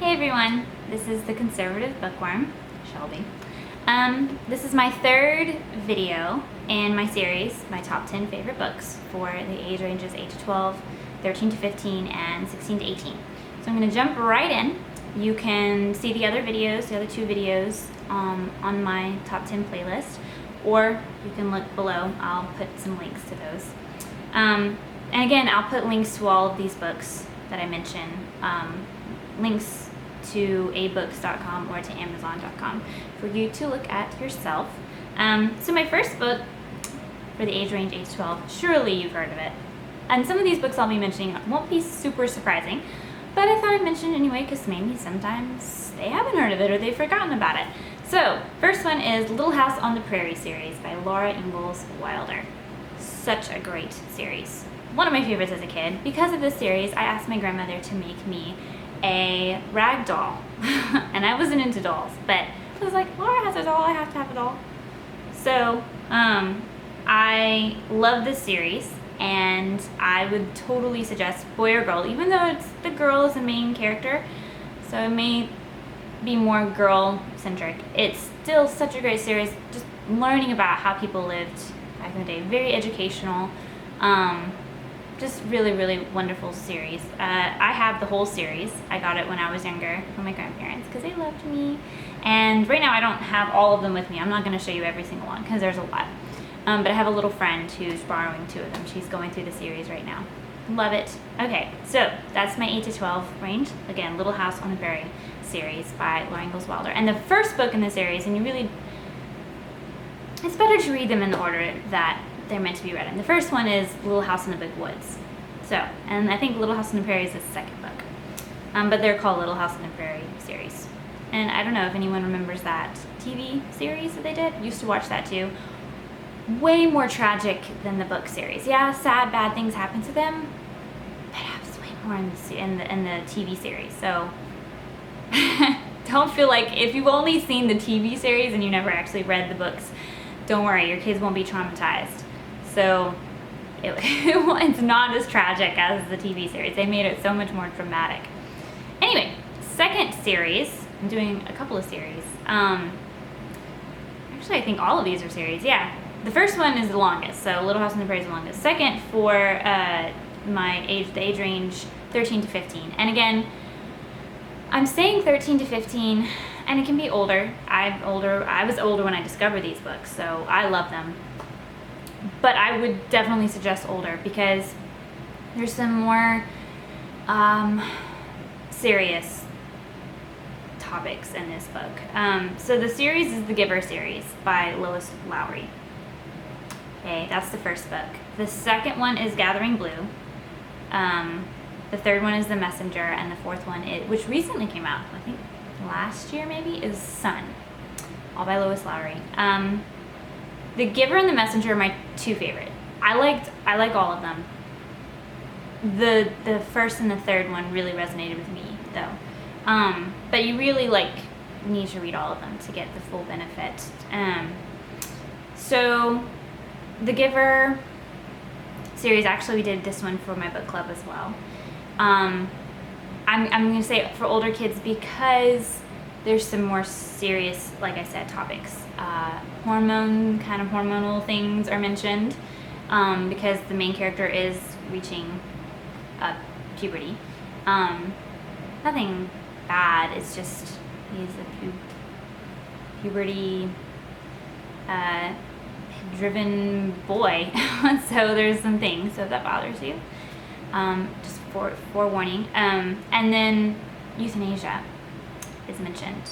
Hey everyone, this is the Conservative Bookworm, Shelby. This is my third video in my series, my top 10 favorite books for the age ranges 8 to 12, 13 to 15, and 16 to 18. So I'm going to jump right in. You can see the other videos, the other two videos on my top 10 playlist, or you can look below. I'll put some links to those. And again, I'll put links to all of these books that I mention, links to abooks.com or to amazon.com for you to look at yourself. So my first book for the age range 8 to 12, surely you've heard of it. And some of these books I'll be mentioning won't be super surprising, but I thought I'd mention it anyway because maybe sometimes they haven't heard of it or they've forgotten about it. So, first one is Little House on the Prairie series by Laura Ingalls Wilder. Such a great series. One of my favorites as a kid. Because of this series, I asked my grandmother to make me a rag doll. And I wasn't into dolls, but I was like, Laura has a doll, I have to have a doll. So, I love this series, and I would totally suggest, boy or girl, even though it's the girl is the main character, so it may be more girl-centric. It's still such a great series, just learning about how people lived back in the day. Very educational. Just really, really wonderful series. I have the whole series. I got it when I was younger from my grandparents because they loved me. And right now I don't have all of them with me. I'm not going to show you every single one because there's a lot. But I have a little friend who's borrowing two of them. She's going through the series right now. Love it. Okay, so that's my 8 to 12 range. Again, Little House on the Prairie series by Laura Ingalls Wilder. And the first book in the series, and it's better to read them in the order that they're meant to be read in. The first one is Little House in the Big Woods. So, and I think Little House on the Prairie is the second book. But they're called Little House on the Prairie series. And I don't know if anyone remembers that TV series that they did. Used to watch that too. Way more tragic than the book series. Yeah, sad, bad things happen to them, but it happens way more in the TV series. So don't feel like if you've only seen the TV series and you never actually read the books, don't worry, your kids won't be traumatized. So it's not as tragic as the TV series. They made it so much more dramatic. Anyway, second series. I'm doing a couple of series. Actually, I think all of these are series. Yeah. The first one is the longest, so Little House on the Prairie is the longest. Second for the age range 13 to 15. And again, I'm saying 13 to 15, and it can be older. I was older when I discovered these books, so I love them. But I would definitely suggest older because there's some more serious topics in this book. So the series is the Giver series by Lois, Lowry. Okay, that's the first book. The second one is Gathering Blue. The third one is The Messenger, and the fourth one, which recently came out, I think last year maybe, is Sun, all by Lois Lowry. The Giver and The Messenger are my two favorite. I like all of them. The first and the third one really resonated with me though. But you really need to read all of them to get the full benefit. So the Giver series, actually we did this one for my book club as well. I'm going to say for older kids because there's some more serious, like I said, topics. Hormonal things are mentioned because the main character is reaching puberty. Nothing bad, it's just he's a puberty driven boy. So there's some things, so if that bothers you, just forewarning. And then euthanasia is mentioned.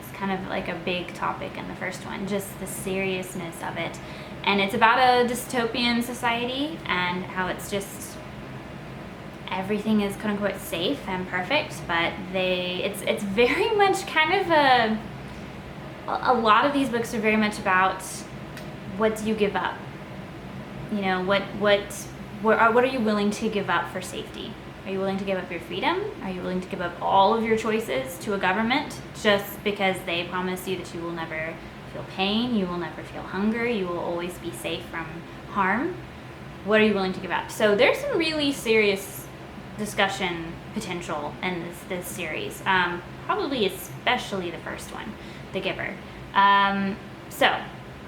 It's kind of like a big topic in the first one, just the seriousness of it. And it's about a dystopian society and how it's just everything is quote unquote safe and perfect, but it's very much kind of a lot of these books are very much about what do you give up? You know, what are you willing to give up for safety? Are you willing to give up your freedom? Are you willing to give up all of your choices to a government just because they promise you that you will never feel pain, you will never feel hunger, you will always be safe from harm? What are you willing to give up? So there's some really serious discussion potential in this series. Probably especially the first one, The Giver. So,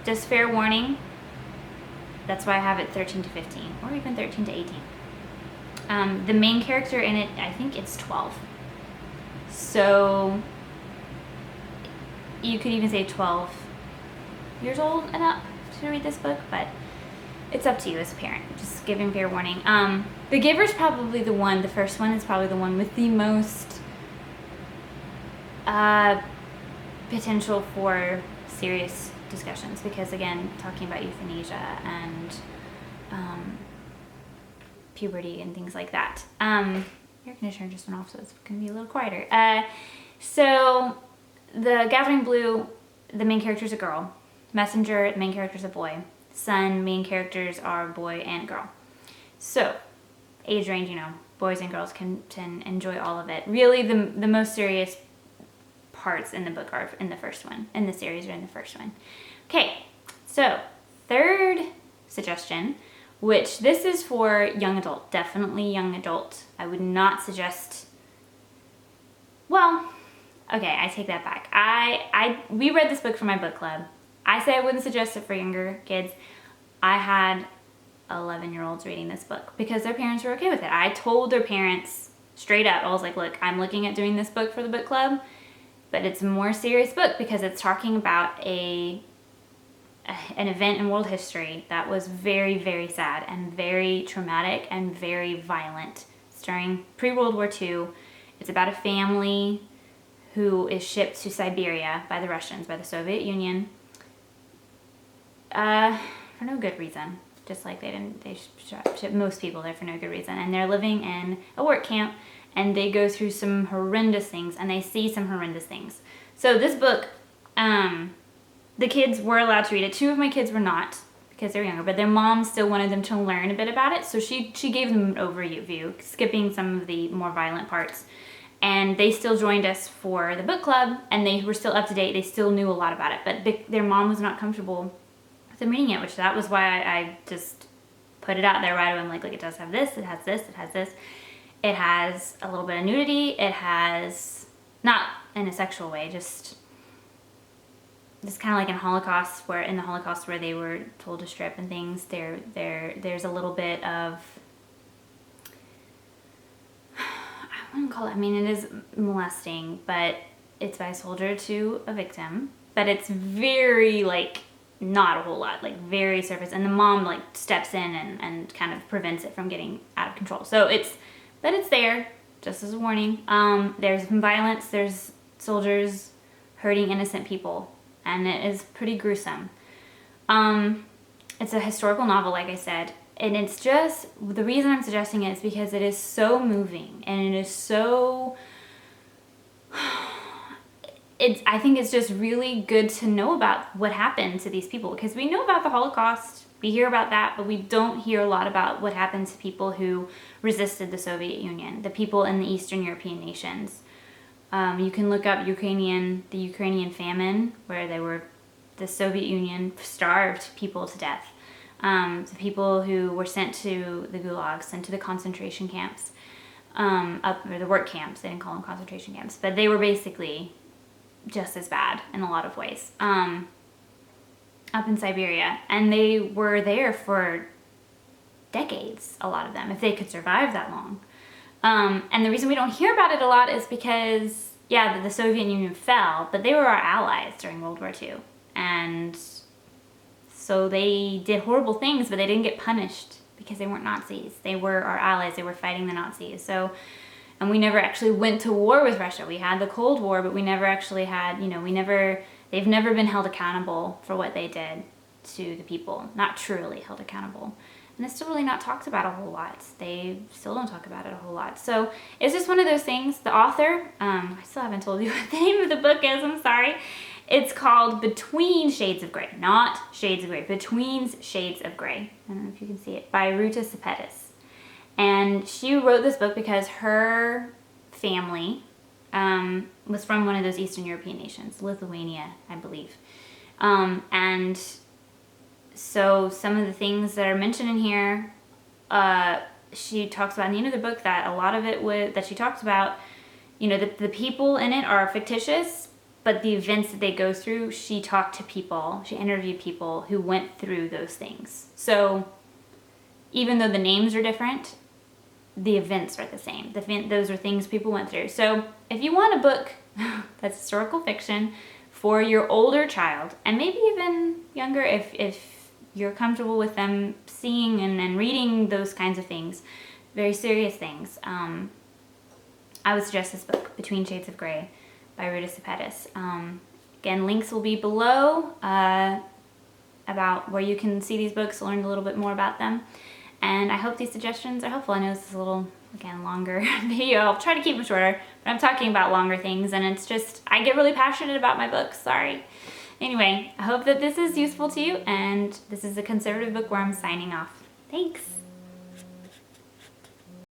just fair warning, that's why I have it 13 to 15, or even 13 to 18. The main character in it, I think it's 12. So, you could even say 12 years old and up to read this book, but it's up to you as a parent. Just giving fair warning. The Giver's probably the first one is probably the one with the most potential for serious discussions, because again, talking about euthanasia and puberty and things like that. Air conditioner just went off, so it's going to be a little quieter. So the Gathering Blue, the main character is a girl. Messenger, the main character is a boy. Sun, main characters are a boy and girl. So, age range, boys and girls can enjoy all of it. Really, the most serious parts in the book are in the first one, in the series, are in the first one. Okay, so third suggestion, which this is for young adult, definitely young adult. I would not suggest, well, okay, I take that back. We read this book for my book club. I say I wouldn't suggest it for younger kids. I had 11-year-olds reading this book because their parents were okay with it. I told their parents straight up, I was like, look, I'm looking at doing this book for the book club, but it's a more serious book because it's talking about an event in world history that was very, very sad and very traumatic and very violent. It's during pre-World War II. It's about a family who is shipped to Siberia by the Russians, by the Soviet Union, for no good reason. Just like they ship most people there for no good reason. And they're living in a work camp, and they go through some horrendous things, and they see some horrendous things. So this book, the kids were allowed to read it. 2 of my kids were not, because they're younger, but their mom still wanted them to learn a bit about it. So she gave them an overview, skipping some of the more violent parts. And they still joined us for the book club, and they were still up to date. They still knew a lot about it, but their mom was not comfortable with them reading it, which that was why I just put it out there right away. I'm like, look, it does have this, it has this, it has this. It has a little bit of nudity. It has, not in a sexual way, just kind of like in the Holocaust where they were told to strip and things. There's a little bit of, I wouldn't call it, I mean, it is molesting, but it's by a soldier to a victim. But it's very, not a whole lot, very surface. And the mom, steps in and kind of prevents it from getting out of control. So it's there, just as a warning. There's violence, there's soldiers hurting innocent people, and it is pretty gruesome. It's a historical novel, like I said. And it's just, the reason I'm suggesting it is because it is so moving, and it is so, I think it's just really good to know about what happened to these people, because we know about the Holocaust, we hear about that, but we don't hear a lot about what happened to people who resisted the Soviet Union, the people in the Eastern European nations. You can look up the Ukrainian famine, where the Soviet Union starved people to death. The people who were sent to the gulags, sent to the concentration camps, or the work camps. They didn't call them concentration camps, but they were basically just as bad in a lot of ways, up in Siberia. And they were there for decades, a lot of them, if they could survive that long. And the reason we don't hear about it a lot is because, the Soviet Union fell, but they were our allies during World War II. And so they did horrible things, but they didn't get punished because they weren't Nazis. They were our allies. They were fighting the Nazis. So, and we never actually went to war with Russia. We had the Cold War, but we never actually had, they've never been held accountable for what they did to the people. Not truly held accountable. And it's still really not talked about a whole lot. They still don't talk about it a whole lot. So it's just one of those things. The author, I still haven't told you what the name of the book is, I'm sorry. It's called Between Shades of Grey, not Shades of Grey, Between Shades of Grey. I don't know if you can see it, by Ruta Sepetys. And she wrote this book because her family was from one of those Eastern European nations, Lithuania, I believe. And so some of the things that are mentioned in here, she talks about in the end of the book that a lot of it that she talks about, you know, the people in it are fictitious, but the events that they go through, she talked to people, she interviewed people who went through those things. So even though the names are different, the events are the same. Those are things people went through. So if you want a book that's historical fiction for your older child, and maybe even younger, if you're comfortable with them seeing and reading those kinds of things, very serious things, I would suggest this book, Between Shades of Grey by Ruta Sepetys. Again, links will be below about where you can see these books, learn a little bit more about them. And I hope these suggestions are helpful. I know this is a little, again, longer video. I'll try to keep them shorter, but I'm talking about longer things, and it's just, I get really passionate about my books, sorry. Anyway, I hope that this is useful to you, and this is the Conservative Bookworm signing off. Thanks.